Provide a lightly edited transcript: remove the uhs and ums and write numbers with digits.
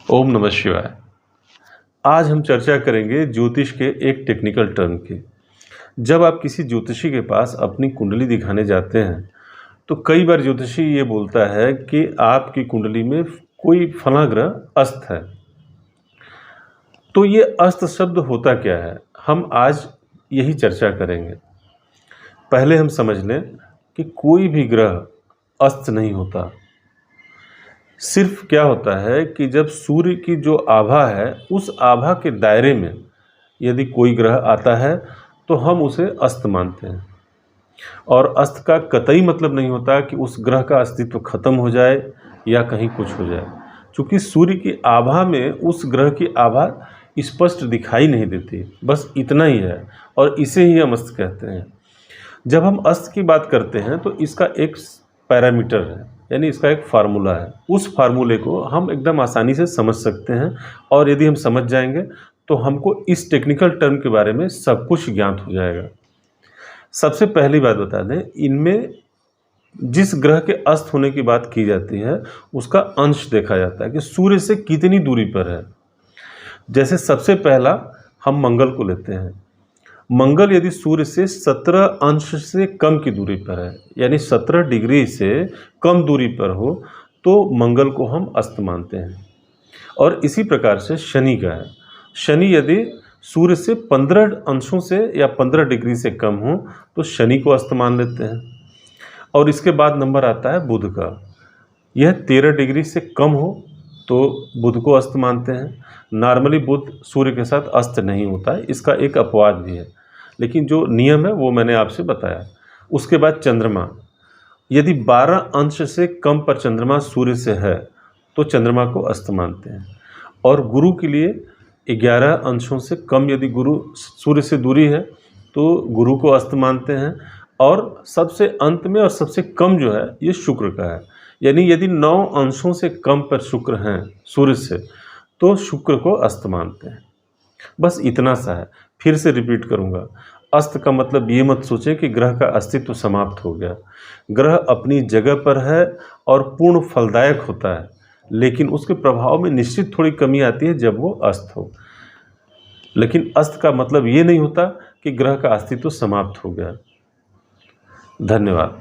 ओम नमः शिवाय। आज हम चर्चा करेंगे ज्योतिष के एक टेक्निकल टर्म की। जब आप किसी ज्योतिषी के पास अपनी कुंडली दिखाने जाते हैं तो कई बार ज्योतिषी ये बोलता है कि आपकी कुंडली में कोई फला ग्रह अस्त है। तो ये अस्त शब्द होता क्या है, हम आज यही चर्चा करेंगे। पहले हम समझ लें कि कोई भी ग्रह अस्त नहीं होता। सिर्फ क्या होता है कि जब सूर्य की जो आभा है उस आभा के दायरे में यदि कोई ग्रह आता है तो हम उसे अस्त मानते हैं। और अस्त का कतई मतलब नहीं होता कि उस ग्रह का अस्तित्व खत्म हो जाए या कहीं कुछ हो जाए, क्योंकि सूर्य की आभा में उस ग्रह की आभा स्पष्ट दिखाई नहीं देती, बस इतना ही है और इसे ही हम अस्त कहते हैं। जब हम अस्त की बात करते हैं तो इसका एक पैरामीटर है, यानी इसका एक फार्मूला है। उस फार्मूले को हम एकदम आसानी से समझ सकते हैं और यदि हम समझ जाएंगे तो हमको इस टेक्निकल टर्म के बारे में सब कुछ ज्ञात हो जाएगा। सबसे पहली बात बता दें, इनमें जिस ग्रह के अस्त होने की बात की जाती है उसका अंश देखा जाता है कि सूर्य से कितनी दूरी पर है। जैसे सबसे पहला हम मंगल को लेते हैं। मंगल यदि सूर्य से 17 अंश से कम की दूरी पर है, यानी 17 डिग्री से कम दूरी पर हो, तो मंगल को हम अस्त मानते हैं। और इसी प्रकार से शनि का है। शनि यदि सूर्य से 15 अंशों से या 15 डिग्री से कम हो तो शनि को अस्त मान लेते हैं। और इसके बाद नंबर आता है बुध का। यह 13 डिग्री से कम हो तो बुध को अस्त मानते हैं। नॉर्मली बुध सूर्य के साथ अस्त नहीं होता है, इसका एक अपवाद भी है, लेकिन जो नियम है वो मैंने आपसे बताया। उसके बाद चंद्रमा, यदि 12 अंश से कम पर चंद्रमा सूर्य से है तो चंद्रमा को अस्त मानते हैं। और गुरु के लिए 11 अंशों से कम यदि गुरु सूर्य से दूरी है तो गुरु को अस्त मानते हैं। और सबसे अंत में और सबसे कम जो है ये शुक्र का है, यानी यदि 9 अंशों से कम पर शुक्र हैं सूर्य से तो शुक्र को अस्त मानते हैं। बस इतना सा है। फिर से रिपीट करूँगा, अस्त का मतलब ये मत सोचें कि ग्रह का अस्तित्व समाप्त हो गया। ग्रह अपनी जगह पर है और पूर्ण फलदायक होता है, लेकिन उसके प्रभाव में निश्चित थोड़ी कमी आती है जब वो अस्त हो। लेकिन अस्त का मतलब ये नहीं होता कि ग्रह का अस्तित्व समाप्त हो गया। धन्यवाद।